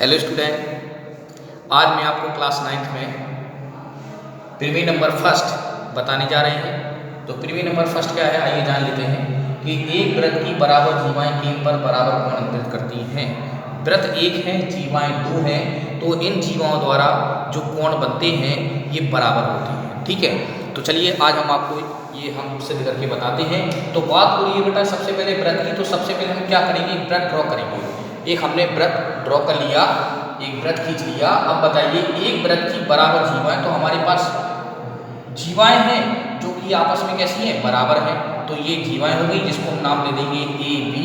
Hello student, आज मैं आपको क्लास 9th में प्रीवी नंबर फर्स्ट बताने जा रहे हैं। तो प्रीवी नंबर फर्स्ट क्या है, आइए जान लेते हैं कि एक वृत्त की बराबर जीवाएं केंद्र पर बराबर कोण अंतरित करती हैं। वृत्त एक है, जीवाएं दो हैं, तो इन जीवाओं द्वारा जो कोण बनते हैं ये बराबर होते हैं। ठीक है, तो चलिए आज हम आपको ये हम सिद्ध करके बताते हैं। तो बात हो रही है बेटा सबसे पहले वृत्त की, तो सबसे पहले हम क्या करेंगे, वृत्त ड्रॉ करेंगे। एक हमने वृत्त ड्रॉ कर लिया, एक वृत्त खींच लिया। अब बताइए एक वृत्त की बराबर जीवाएं, तो हमारे पास जीवाएं हैं जो कि आपस में कैसी हैं, बराबर हैं। तो ये जीवाएं हो गई जिसको हम नाम दे देंगे ए बी,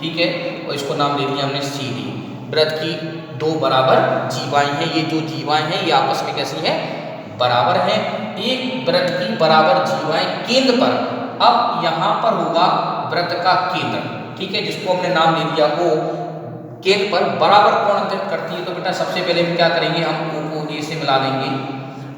ठीक है, और इसको नाम दे दिया हमने सी डी। वृत्त की दो बराबर जीवाएं हैं, ये जो जीवाएं हैं ये आपस में कैसी हैं, बराबर हैं। एक वृत्त की बराबर जीवाएं केंद्र पर, अब यहाँ पर होगा वृत्त का केंद्र, ठीक है, जिसको हमने नाम दे दिया ओ। केंद्र पर बराबर कोण अंतरित करती है। तो बेटा सबसे पहले हम क्या करेंगे, हम ओ को ए से मिला देंगे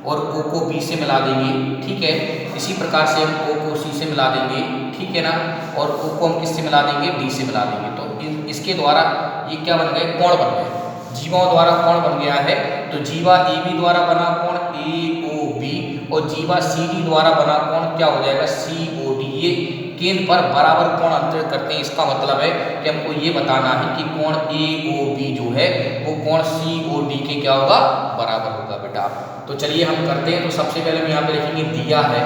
और ओ को बी से मिला देंगे, ठीक है। इसी प्रकार से हम ओ को सी से मिला देंगे, ठीक है ना, और ओ को हम किससे मिला देंगे, डी से मिला देंगे। तो इसके द्वारा ये क्या बन गए, कोण बन गए, जीवाओं द्वारा कोण बन गया है। तो जीवा ए बी द्वारा बना कोण ए ओ बी और जीवा सी डी द्वारा बना कोण क्या हो जाएगा, सी ओ डी। ये केंद्र पर बराबर कोण अंतरित करते हैं। इसका मतलब है कि हमको ये बताना है कि कोण ए ओ बी जो है वो कोण सी ओ डी के क्या होगा, बराबर होगा बेटा। तो चलिए हम करते हैं। तो सबसे पहले हम यहाँ पे लिखेंगे दिया है,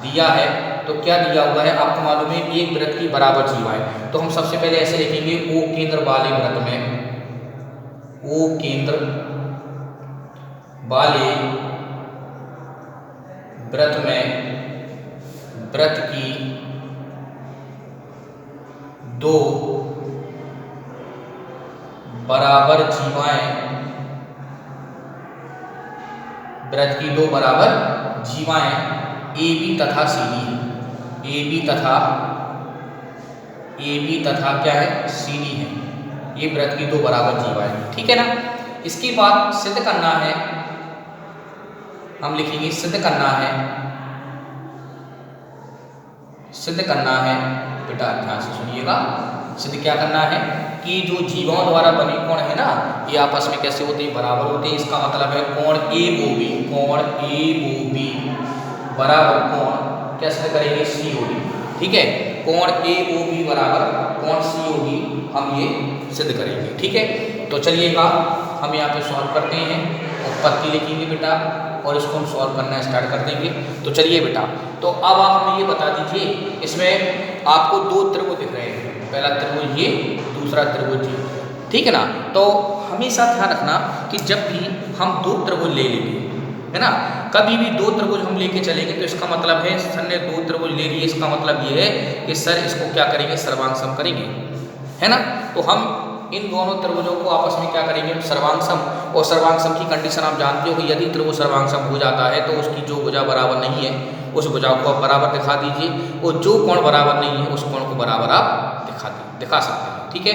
दिया है तो क्या दिया हुआ है आपको मालूम है, एक वृत्त की बराबर जीवाएं। तो हम सबसे पहले ऐसे लिखेंगे ओ केंद्र वाले वृत्त में, ओ केंद्र वाले वृत्त में वृत्त की दो बराबर जीवाएं, वृत्त की दो बराबर जीवाएं ए बी तथा सी डी है, ए बी तथा क्या है, सी डी है। ये वृत्त की दो बराबर जीवाएं, ठीक है ना। इसके बाद सिद्ध करना है, हम लिखेंगे सिद्ध करना है, सिद्ध करना है बेटा, ध्यान से सुनिएगा। सिद्ध क्या करना है कि जो जीवाओं द्वारा बने कोण है ना ये आपस में कैसे होते हैं, बराबर होते हैं। इसका मतलब है कोण ए ओ बी, कोण ए ओ बी बराबर कोण क्या सिद्ध करेंगे, सी ओ डी, ठीक है। कोण ए ओ बी बराबर कोण सी ओ डी हम ये सिद्ध करेंगे, ठीक है। तो चलिएगा हम यहाँ पे सॉल्व करते हैं। उत्पत्ति लिखेंगे बेटा और इसको हम सॉल्व करना स्टार्ट कर देंगे। तो चलिए बेटा, तो अब आप हमें ये बता दीजिए, इसमें आपको दो त्रिभुज दिख रहे हैं, पहला त्रिभुज ये, दूसरा त्रिभुज ये, ठीक है ना। तो हमेशा ध्यान रखना कि जब भी हम दो त्रिभुज ले लेंगे, है ना, कभी भी दो त्रिभुज हम लेके चलेंगे तो इसका मतलब है सर ने दो त्रिभुज ले लिए, इसका मतलब ये है कि सर इसको क्या करेंगे, सर्वांग करेंगे, है ना। तो हम इन दोनों त्रिभुजों को आपस में क्या करेंगे, सर्वांग। और सर्वांग की कंडीशन आप जानते हो कि यदि त्रिभुज सर्वांग हो जाता है तो उसकी जो भुजा बराबर नहीं है उस भुजा को आप बराबर दिखा दीजिए, और जो कोण बराबर नहीं है उस कोण को बराबर आप दिखा सकते हैं, ठीक है।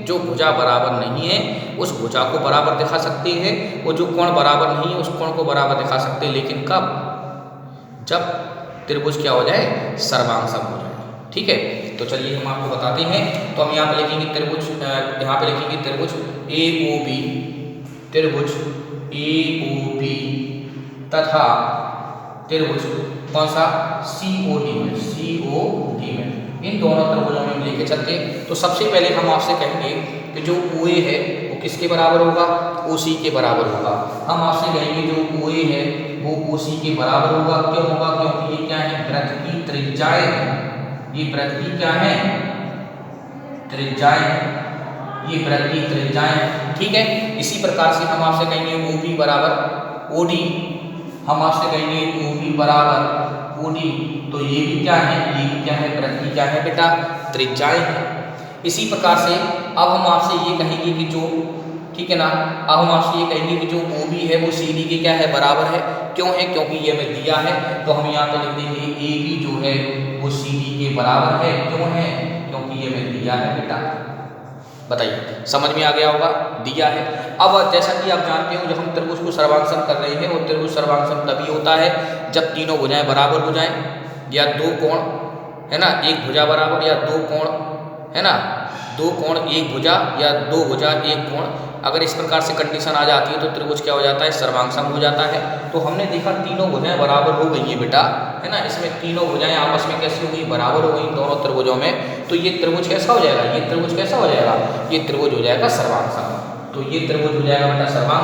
जो भुजा बराबर नहीं है उस भुजा को बराबर दिखा सकते हैं, और जो कोण बराबर नहीं है उस कोण को बराबर दिखा सकते हैं, लेकिन कब, जब त्रिभुज क्या हो जाए, सर्वांग हो जाए, ठीक है। तो चलिए हम आपको बताते हैं। तो हम यहाँ पे लिखेंगे त्रिभुज, यहाँ पे लिखेंगे त्रिभुज ए ओ बी, त्रिभुज ए ओ बी तथा त्रिभुज कौन सा, सी ओ डी में, सी ओ डी में। इन दोनों त्रिभुजों में हम लेके चलते। तो सबसे पहले हम आपसे कहेंगे कि जो ओ ए है वो किसके बराबर होगा, ओ सी के बराबर होगा। हम आपसे कहेंगे जो ओ ए है वो ओ सी के बराबर होगा। क्यों होगा, क्योंकि ये क्या है, वृत्त की त्रिज्याएं हैं, ये वृत्त की क्या है, त्रिज्याएं, ये वृत्त की त्रिज्याएं, ठीक है। इसी प्रकार से हम आपसे कहेंगे ओ बी बराबर ओ डी, हम आपसे कहेंगे ओ बी बराबर ओ डी। तो ये भी क्या है, ये भी क्या है, वृत्त की क्या है बेटा, त्रिज्याएं है। इसी प्रकार से अब हम आपसे ये कहेंगे कि जो, ठीक है ना, अब हम आपसे ये कहेंगे कि जो ओ बी है वो सी डी के क्या है, बराबर है। क्यों है, क्योंकि ये हमें दिया है। तो हम यहाँ पे लिख देंगे ए बी जो है वो सी डी के बराबर है। क्यों है, क्योंकि ये हमें दिया है बेटा। बताइए, समझ में आ गया होगा, दिया है। अब जैसा कि आप जानते हो जब हम त्रिभुज को सर्वांग कर रहे हैं, और त्रिभुज सर्वांग तभी होता है जब तीनों भुजाएं बराबर हो जाएं, या दो कोण, है ना, एक भुजा बराबर या दो कोण, है ना, दो कोण एक भुजा या दो भुजा एक कोण, अगर इस प्रकार से कंडीशन आ जाती है तो त्रिभुज क्या हो जाता है, सर्वांग हो जाता है। तो हमने देखा तीनों भुजाएं बराबर हो गई है बेटा, है ना, इसमें तीनों भुजाएं आपस में कैसी हो गई, बराबर हो गई दोनों त्रिभुजों में। तो ये त्रिभुज कैसा हो जाएगा, ये त्रिभुज कैसा हो जाएगा, ये त्रिभुज हो जाएगा सर्वांग। तो ये त्रिभुज हो जाएगा बेटा सर्वांग।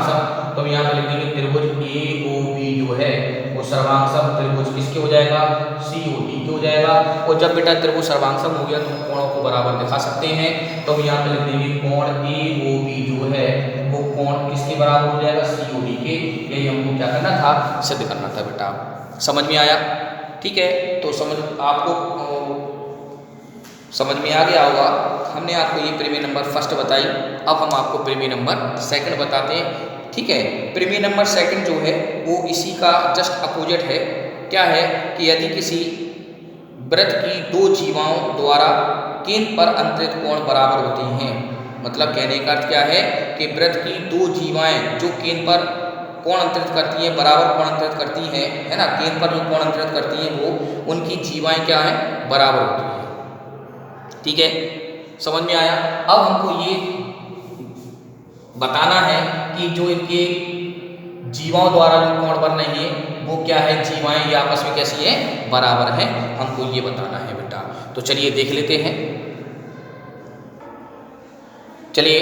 तो हम यहाँ पे लिख देंगे त्रिभुज AOB जो है वो सर्वांग त्रिभुज किसके हो जाएगा, COD के हो जाएगा। और जब बेटा त्रिभुज सर्वांग हो गया तो कोणों को बराबर दिखा सकते हैं। तो हम यहाँ पे लिख देंगे कोण AOB जो है वो कोण किसके बराबर हो जाएगा, COD के। यही हमको क्या करना था, सिद्ध करना था बेटा। समझ में आया, ठीक है। तो आपको समझ में आ गया होगा। हमने आपको ये प्रमेय नंबर फर्स्ट बताई, अब हम आपको प्रमेय नंबर सेकंड बताते हैं, ठीक है। प्रमेय नंबर सेकंड जो है वो इसी का जस्ट अपोजिट है। क्या है कि यदि किसी वृत्त की दो जीवाओं द्वारा केंद्र पर अंतरित कोण बराबर होती हैं, मतलब कहने का अर्थ क्या है कि वृत्त की दो जीवाएं जो केंद्र पर कोण अंतरित करती हैं, बराबर कोण अंतरित करती हैं, है ना, केंद्र पर जो कोण अंतरित करती हैं वो उनकी जीवाएं क्या है, बराबर होती हैं, ठीक है। समझ में आया। अब हमको ये बताना है कि जो इनके जीवाओं द्वारा जो कोण बन रही है वो क्या है, जीवाएं ये आपस में कैसी है, बराबर है, हमको ये बताना है बेटा। तो चलिए देख लेते हैं। चलिए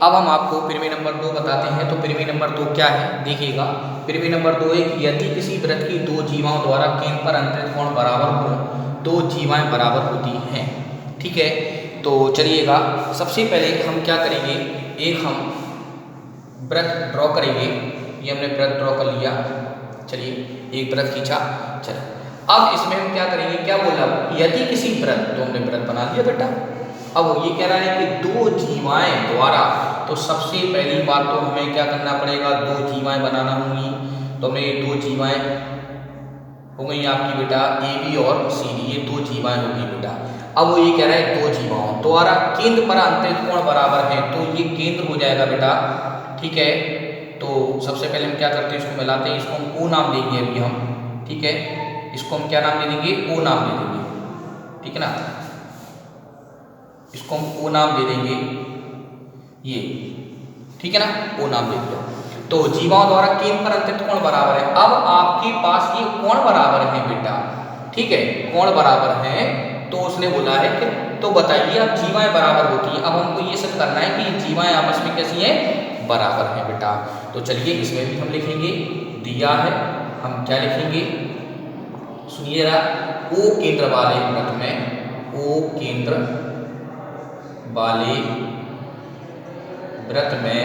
अब हम आपको प्रमेय नंबर 2 बताते हैं। तो प्रमेय नंबर 2 क्या है, देखिएगा। प्रमेय नंबर 2 है कि यदि किसी वृत्त की दो जीवाओं द्वारा केंद्र पर अंतरित कोण बराबर हो, दो जीवाएं बराबर होती हैं, ठीक है। तो चलिएगा सबसे पहले हम क्या करेंगे, एक हम वृत्त ड्रॉ करेंगे। ये हमने वृत्त ड्रॉ कर लिया, चलिए एक वृत्त खींचा। चलिए अब इसमें हम क्या करेंगे, क्या बोला, यदि किसी वृत्त, तो हमने वृत्त बना लिया बेटा। अब वो ये कह रहा है कि दो जीवाएं द्वारा, तो सबसे पहली बात तो हमें क्या करना पड़ेगा, दो जीवाएं बनाना होंगी। तो हमें दो जीवाएं हो गई आपकी बेटा AB और CD, ये दो जीवाएं होगी बेटा। अब वो ये कह रहा है दो जीवाओं द्वारा केंद्र पर अंतरित कोण बराबर है, तो ये केंद्र हो जाएगा बेटा, ठीक है। तो सबसे पहले हम क्या करते हैं, इसको मिलाते हैं, इसको हम O नाम देंगे अभी हम, ठीक है। इसको हम क्या नाम दे देंगे, O नाम दे देंगे, ठीक है ना। इसको हम O नाम दे देंगे, ये ठीक है ना, O नाम दे दिया। तो जीवाओं द्वारा केंद्र पर अंतरित कोण बराबर है। अब आपके पास ये कोण बराबर है बेटा, ठीक है, कोण बराबर है। तो उसने बोला है कि तो बताइए अब जीवाएं बराबर होती हैं। अब हमको ये सिद्ध करना है कि जीवाएं आपस में कैसी हैं, बराबर हैं बेटा। तो चलिए इसमें भी हम लिखेंगे, दिया है, हम क्या लिखेंगे, सुनिएगा, O केंद्र वाले वृत्त में, O केंद्र वाले वृत्त में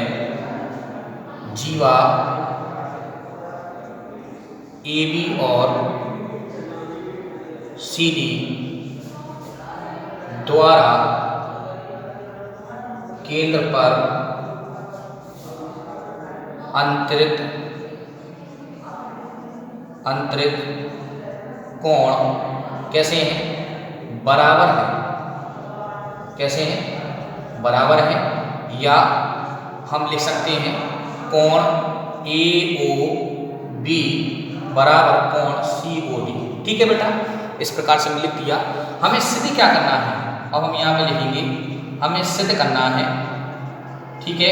जीवा AB और CD द्वारा केंद्र पर अंतरित कोण कैसे हैं, बराबर है, कैसे हैं, बराबर है। या हम लिख सकते हैं कोण AOB बराबर कोण COD, ठीक है बेटा। इस प्रकार से हमने लिख दिया। हमें सिद्ध क्या करना है, अब हम यहाँ पे लिखेंगे, हमें सिद्ध करना है, ठीक है,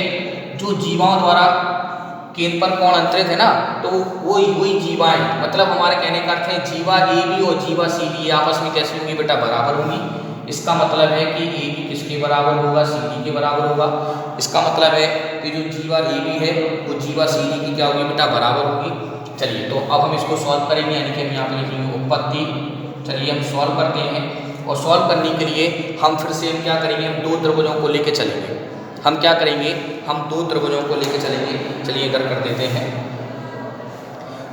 जो जीवाओं द्वारा केंद्र पर कोण अंतरित है ना, तो वही जीवाएं, मतलब हमारे कहने का अर्थ है जीवा AB और जीवा CD आपस में कैसी होंगी बेटा, बराबर होंगी। इसका मतलब है कि AB किसके बराबर होगा, CD के बराबर होगा। इसका मतलब है कि जो जीवा AB है वो जीवा CD की क्या होगी बेटा, बराबर होगी। चलिए तो अब हम इसको सॉल्व करेंगे, यानी कि हम यहाँ पे लिखेंगे उत्पत्ति। चलिए हम सॉल्व करते हैं, और सॉल्व करने के लिए हम फिर से क्या करेंगे, हम दो त्रिभुजों को लेके चलेंगे। हम क्या करेंगे, हम दो त्रिभुजों को लेके चलेंगे। चलिए इधर कर देते हैं।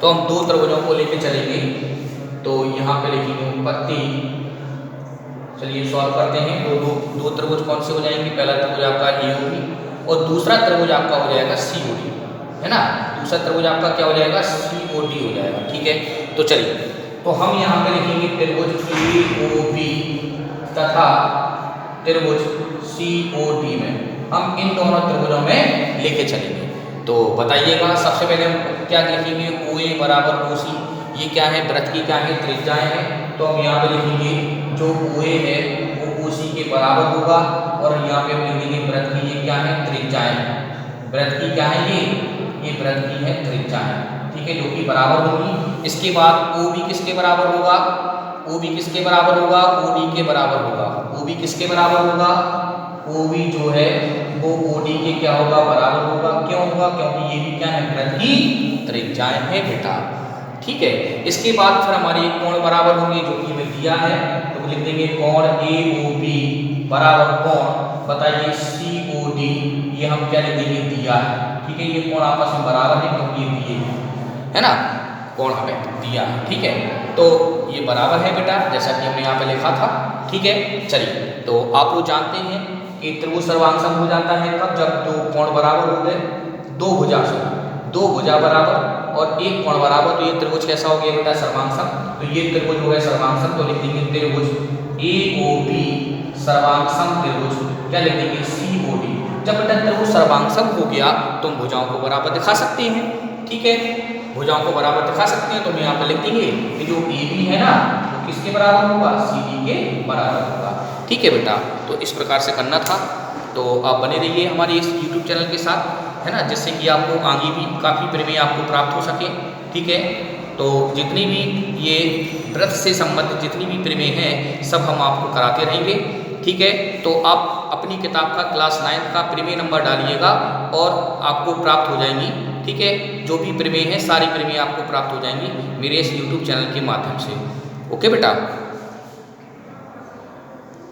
तो हम दो त्रिभुजों को लेके चलेंगे, तो यहाँ पे लिखेंगे उत्पत्ति। चलिए सॉल्व करते हैं। दो त्रिभुज कौन से हो जाएंगे, पहला त्रिभुज आपका AOB और दूसरा त्रिभुज आपका हो जाएगा COD, है ना। दूसरा त्रिभुज आपका क्या हो जाएगा, COD हो जाएगा, ठीक है। तो चलिए, तो हम यहाँ पे लिखेंगे त्रिभुज AOB तथा त्रिभुज COD में हम इन दोनों त्रिभुजों में लेके चलेंगे। तो बताइएगा, सबसे पहले हम क्या लिखेंगे, OA बराबर OC, ये क्या है, वृत्त की क्या है, त्रिज्याएं हैं। तो हम यहाँ पे लिखेंगे जो OA है वो OC के बराबर होगा। और यहाँ पे हम लिख देंगे वृत्त की ये क्या है, त्रिज्याएं। वृत्त की क्या है ये वृत्त की है त्रिज्याएं, ठीक है, जो कि बराबर होगी। इसके बाद ओ बी किसके बराबर होगा, ओ बी किसके बराबर होगा, ओ डी के बराबर होगा। ओ बी किसके बराबर होगा, ओ बी जो है वो ओ डी के क्या होगा, बराबर होगा। क्यों होगा, क्योंकि ये भी क्या है, वृत्त की त्रिज्याएं है बेटा, ठीक है। इसके बाद फिर हमारे कोण बराबर होंगे जो कि हमें दिया है, तो लिख देंगे कोण ए ओ बी बराबर कोण, बताइए सी ओ डी, ये हम क्या लिख देंगे, दिया है, ठीक है। ये कोण आपस में बराबर है क्योंकि ये दिए है ना, कोण हमें दिया है, ठीक है। तो ये बराबर है बेटा, जैसा कि हमने यहाँ पे लिखा था, ठीक है। चलिए, तो आप लोग जानते हैं कि त्रिभुज सर्वांग हो जाता है कब, जब दो कोण बराबर हो गए, दो भुजा से, दो भुजा बराबर और एक कोण बराबर, तो ये त्रिभुज कैसा हो गया बेटा, सर्वांग। तो ये त्रिभुज हो गया सर्वांग, तो लिख देंगे त्रिभुज ए ओ बी सर्वांग त्रिभुज, क्या लिख देंगे, सी ओ डी। जब बेटा त्रिभुज सर्वांग हो गया तो हम भुजाओं को बराबर दिखा सकते हैं, ठीक है, भुजाओं को बराबर दिखा सकते हैं। तो हम यहाँ पर लिख देंगे कि जो ए बी है ना वो किसके बराबर होगा, सी डी के बराबर होगा, ठीक है बेटा। तो इस प्रकार से करना था, तो आप बने रहिए हमारे इस YouTube चैनल के साथ, है ना, जिससे कि आपको आगे भी काफ़ी प्रमेय आपको प्राप्त हो सके, ठीक है। तो जितनी भी ये वृत्त से संबंधित जितनी भी प्रमेय हैं सब हम आपको कराते रहेंगे, ठीक है। तो आप अपनी किताब का क्लास 9 का प्रमेय नंबर डालिएगा और आपको प्राप्त हो जाएंगी, ठीक है। जो भी प्रमेय हैं सारी प्रमेय आपको प्राप्त हो जाएंगी मेरे इस YouTube चैनल के माध्यम से, ओके बेटा।